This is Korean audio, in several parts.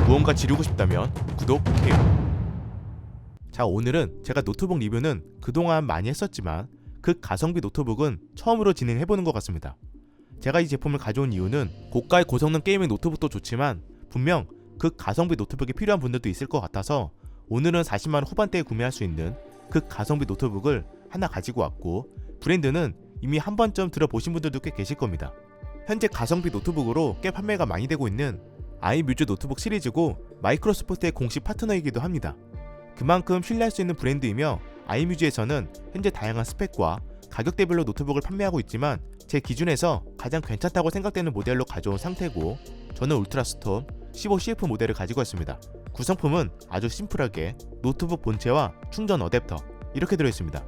무언가 지르고 싶다면 구독해요. 자, 오늘은 제가 노트북 리뷰는 그동안 많이 했었지만 극가성비 노트북은 처음으로 진행해보는 것 같습니다. 제가 이 제품을 가져온 이유는 고가의 고성능 게이밍 노트북도 좋지만 분명 극가성비 노트북이 필요한 분들도 있을 것 같아서 오늘은 40만원 후반대에 구매할 수 있는 극가성비 노트북을 하나 가지고 왔고, 브랜드는 이미 한 번쯤 들어보신 분들도 꽤 계실 겁니다. 현재 가성비 노트북으로 꽤 판매가 많이 되고 있는 아이뮤즈 노트북 시리즈고 마이크로소프트의 공식 파트너이기도 합니다. 그만큼 신뢰할 수 있는 브랜드이며 아이뮤즈에서는 현재 다양한 스펙과 가격대별로 노트북을 판매하고 있지만 제 기준에서 가장 괜찮다고 생각되는 모델로 가져온 상태고, 저는 울트라스톰 15CF 모델을 가지고 왔습니다. 구성품은 아주 심플하게 노트북 본체와 충전 어댑터 이렇게 들어있습니다.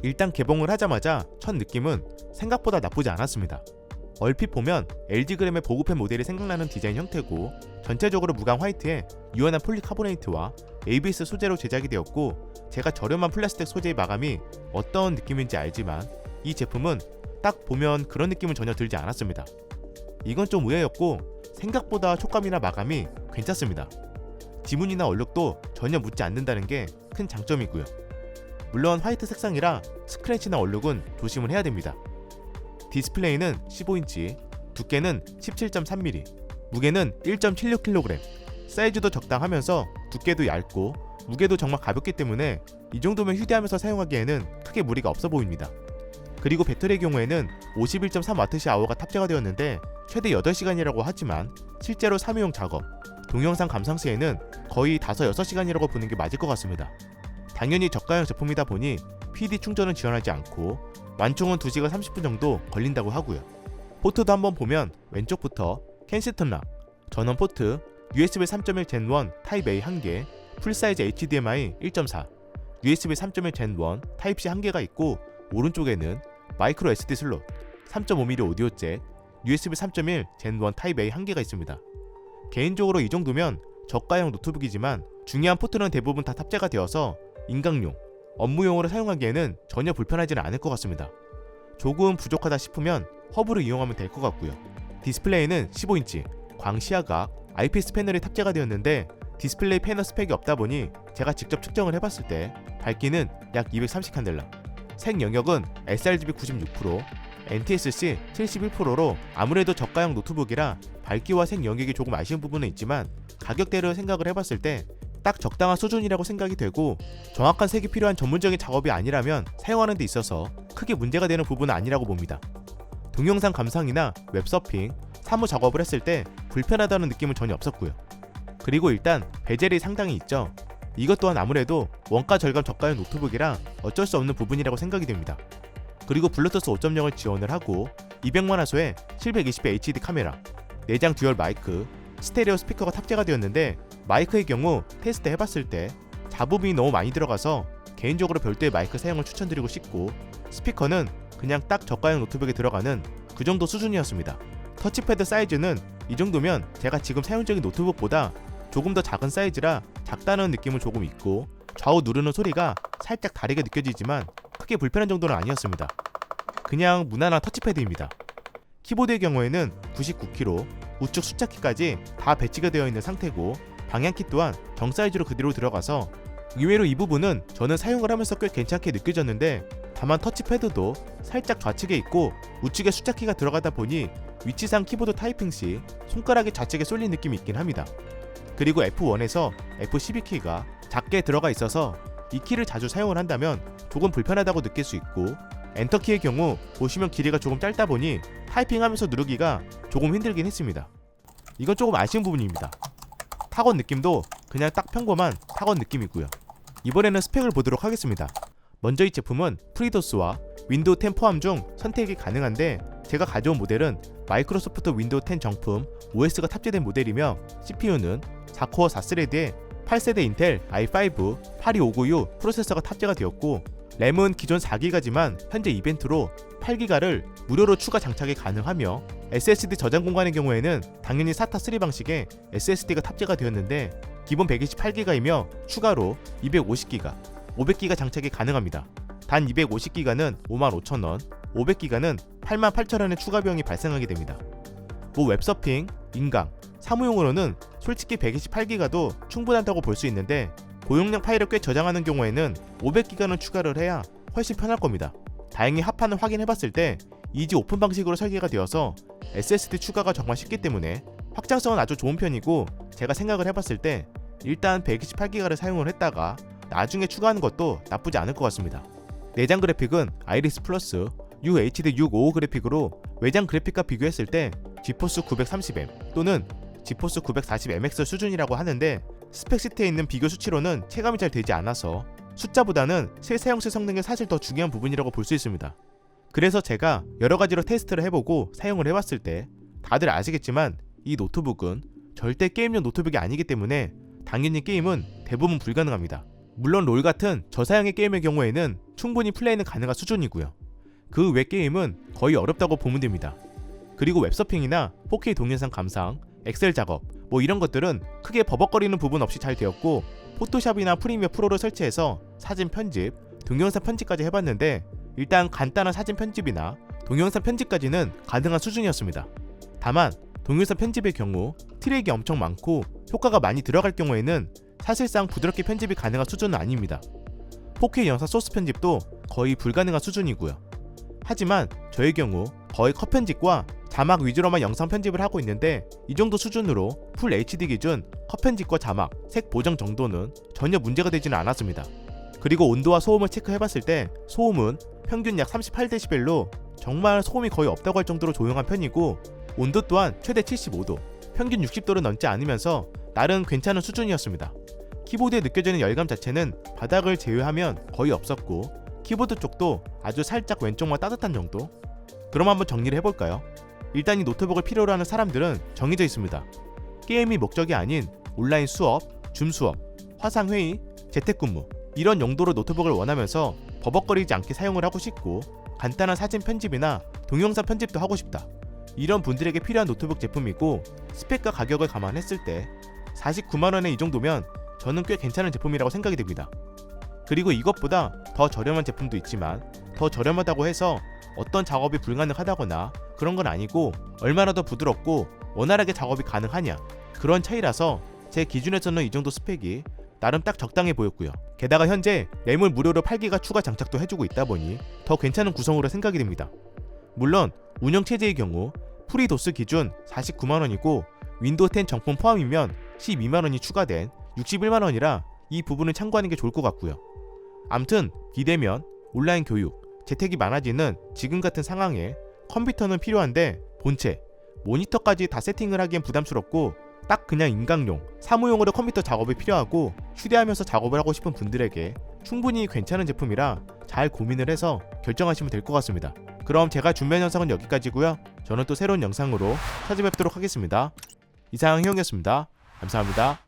일단 개봉을 하자마자 첫 느낌은 생각보다 나쁘지 않았습니다. 얼핏 보면 LG그램의 보급형 모델이 생각나는 디자인 형태고, 전체적으로 무광 화이트에 유연한 폴리카보네이트와 ABS 소재로 제작이 되었고, 제가 저렴한 플라스틱 소재의 마감이 어떤 느낌인지 알지만 이 제품은 딱 보면 그런 느낌은 전혀 들지 않았습니다. 이건 좀 의외였고, 생각보다 촉감이나 마감이 괜찮습니다. 지문이나 얼룩도 전혀 묻지 않는다는 게 큰 장점이고요. 물론 화이트 색상이라 스크래치나 얼룩은 조심을 해야 됩니다. 디스플레이는 15인치, 두께는 17.3mm, 무게는 1.76kg, 사이즈도 적당하면서 두께도 얇고 무게도 정말 가볍기 때문에 이 정도면 휴대하면서 사용하기에는 크게 무리가 없어 보입니다. 그리고 배터리의 경우에는 51.3Wh가 탑재가 되었는데 최대 8시간이라고 하지만 실제로 사무용 작업, 동영상 감상 시에는 거의 5-6시간이라고 보는 게 맞을 것 같습니다. 당연히 저가형 제품이다 보니 PD 충전은 지원하지 않고 완충은 2시간 30분 정도 걸린다고 하고요. 포트도 한번 보면 왼쪽부터 켄시튼 락, 전원 포트, USB 3.1 Gen 1 타입 A 1개, 풀사이즈 HDMI 1.4, USB 3.1 Gen 1 타입 C 1개가 있고, 오른쪽에는 마이크로 SD 슬롯, 3.5mm 오디오 잭, USB 3.1 Gen 1 타입 A 1개가 있습니다. 개인적으로 이 정도면 저가형 노트북이지만 중요한 포트는 대부분 다 탑재가 되어서 인강용, 업무용으로 사용하기에는 전혀 불편하지는 않을 것 같습니다. 조금 부족하다 싶으면 허브를 이용하면 될 것 같고요. 디스플레이는 15인치, 광시야각, IPS 패널이 탑재가 되었는데 디스플레이 패널 스펙이 없다 보니 제가 직접 측정을 해봤을 때 밝기는 약 230칸델라, 색 영역은 sRGB 96%, NTSC 71%로 아무래도 저가형 노트북이라 밝기와 색 영역이 조금 아쉬운 부분은 있지만 가격대를 생각을 해봤을 때 딱 적당한 수준이라고 생각이 되고, 정확한 색이 필요한 전문적인 작업이 아니라면 사용하는 데 있어서 크게 문제가 되는 부분은 아니라고 봅니다. 동영상 감상이나 웹서핑, 사무 작업을 했을 때 불편하다는 느낌은 전혀 없었고요. 그리고 일단 베젤이 상당히 있죠. 이것 또한 아무래도 원가 절감 저가형 노트북이라 어쩔 수 없는 부분이라고 생각이 됩니다. 그리고 블루투스 5.0을 지원을 하고 200만 화소의 720p HD 카메라, 내장 듀얼 마이크, 스테레오 스피커가 탑재가 되었는데 마이크의 경우 테스트 해봤을 때 잡음이 너무 많이 들어가서 개인적으로 별도의 마이크 사용을 추천드리고 싶고, 스피커는 그냥 딱 저가형 노트북에 들어가는 그 정도 수준이었습니다. 터치패드 사이즈는 이 정도면 제가 지금 사용 중인 노트북보다 조금 더 작은 사이즈라 작다는 느낌은 조금 있고, 좌우 누르는 소리가 살짝 다르게 느껴지지만 크게 불편한 정도는 아니었습니다. 그냥 무난한 터치패드입니다. 키보드의 경우에는 99kg, 우측 숫자키까지 다 배치가 되어 있는 상태고, 방향키 또한 정 사이즈로 그대로 들어가서 의외로 이 부분은 저는 사용을 하면서 꽤 괜찮게 느껴졌는데, 다만 터치패드도 살짝 좌측에 있고 우측에 숫자키가 들어가다 보니 위치상 키보드 타이핑 시 손가락이 좌측에 쏠린 느낌이 있긴 합니다. 그리고 F1에서 F12키가 작게 들어가 있어서 이 키를 자주 사용을 한다면 조금 불편하다고 느낄 수 있고, 엔터키의 경우 보시면 길이가 조금 짧다 보니 타이핑하면서 누르기가 조금 힘들긴 했습니다. 이건 조금 아쉬운 부분입니다. 타건 느낌도 그냥 딱 평범한 타건 느낌이고요. 이번에는 스펙을 보도록 하겠습니다. 먼저 이 제품은 프리도스와 윈도우 10 포함 중 선택이 가능한데, 제가 가져온 모델은 마이크로소프트 윈도우 10 정품 OS가 탑재된 모델이며 CPU는 4코어 4스레드에 8세대 인텔 i5 82596 프로세서가 탑재가 되었고, 램은 기존 4기가지만 현재 이벤트로 8기가를 무료로 추가 장착이 가능하며, SSD 저장 공간의 경우에는 당연히 SATA 3 방식의 SSD가 탑재가 되었는데 기본 128기가이며 추가로 250기가, 500기가 장착이 가능합니다. 단 250기가는 55,000원, 500기가는 88,000원의 추가 비용이 발생하게 됩니다. 웹서핑, 인강, 사무용으로는 솔직히 128기가도 충분하다고 볼 수 있는데 고용량 파일을 꽤 저장하는 경우에는 500기가는 추가를 해야 훨씬 편할 겁니다. 다행히 합판을 확인해봤을 때 이지 오픈 방식으로 설계가 되어서 SSD 추가가 정말 쉽기 때문에 확장성은 아주 좋은 편이고, 제가 생각을 해봤을 때 일단 128기가를 사용을 했다가 나중에 추가하는 것도 나쁘지 않을 것 같습니다. 내장 그래픽은 아이리스 플러스 UHD 655 그래픽으로 외장 그래픽과 비교했을 때 지포스 930M 또는 지포스 940MX 수준이라고 하는데, 스펙 시트에 있는 비교 수치로는 체감이 잘 되지 않아서 숫자보다는 실사용실 성능이 사실 더 중요한 부분이라고 볼 수 있습니다. 그래서 제가 여러가지로 테스트를 해보고 사용을 해봤을 때 다들 아시겠지만 이 노트북은 절대 게임용 노트북이 아니기 때문에 당연히 게임은 대부분 불가능합니다. 물론 롤 같은 저사양의 게임의 경우에는 충분히 플레이는 가능한 수준이고요. 그 외 게임은 거의 어렵다고 보면 됩니다. 그리고 웹서핑이나 4K 동영상 감상, 엑셀 작업 이런 것들은 크게 버벅거리는 부분 없이 잘 되었고, 포토샵이나 프리미어 프로를 설치해서 사진 편집, 동영상 편집까지 해봤는데 일단 간단한 사진 편집이나 동영상 편집까지는 가능한 수준이었습니다. 다만 동영상 편집의 경우 트랙이 엄청 많고 효과가 많이 들어갈 경우에는 사실상 부드럽게 편집이 가능한 수준은 아닙니다. 4K 영상 소스 편집도 거의 불가능한 수준이고요. 하지만 저의 경우 거의 컷 편집과 자막 위주로만 영상 편집을 하고 있는데, 이 정도 수준으로 풀 HD 기준 컷 편집과 자막, 색 보정 정도는 전혀 문제가 되지는 않았습니다. 그리고 온도와 소음을 체크해봤을 때 소음은 평균 약 38dB로 정말 소음이 거의 없다고 할 정도로 조용한 편이고, 온도 또한 최대 75도, 평균 60도를 넘지 않으면서 나름 괜찮은 수준이었습니다. 키보드에 느껴지는 열감 자체는 바닥을 제외하면 거의 없었고, 키보드 쪽도 아주 살짝 왼쪽만 따뜻한 정도? 그럼 한번 정리를 해볼까요? 일단 이 노트북을 필요로 하는 사람들은 정해져 있습니다. 게임이 목적이 아닌 온라인 수업, 줌 수업, 화상회의, 재택근무 이런 용도로 노트북을 원하면서 버벅거리지 않게 사용을 하고 싶고, 간단한 사진 편집이나 동영상 편집도 하고 싶다, 이런 분들에게 필요한 노트북 제품이고, 스펙과 가격을 감안했을 때 49만원에 이 정도면 저는 꽤 괜찮은 제품이라고 생각이 됩니다. 그리고 이것보다 더 저렴한 제품도 있지만 더 저렴하다고 해서 어떤 작업이 불가능하다거나 그런 건 아니고, 얼마나 더 부드럽고 원활하게 작업이 가능하냐, 그런 차이라서 제 기준에서는 이 정도 스펙이 나름 딱 적당해 보였고요. 게다가 현재 램을 무료로 8기가 추가 장착도 해주고 있다 보니 더 괜찮은 구성으로 생각이 됩니다. 물론 운영체제의 경우 프리도스 기준 49만원이고 윈도우 10 정품 포함이면 12만원이 추가된 61만원이라 이 부분을 참고하는 게 좋을 것 같고요. 암튼 비대면, 온라인 교육, 재택이 많아지는 지금 같은 상황에 컴퓨터는 필요한데 본체, 모니터까지 다 세팅을 하기엔 부담스럽고, 딱 그냥 인강용, 사무용으로 컴퓨터 작업이 필요하고 휴대하면서 작업을 하고 싶은 분들에게 충분히 괜찮은 제품이라 잘 고민을 해서 결정하시면 될 것 같습니다. 그럼 제가 준비한 영상은 여기까지고요. 저는 또 새로운 영상으로 찾아뵙도록 하겠습니다. 이상 희영이었습니다. 감사합니다.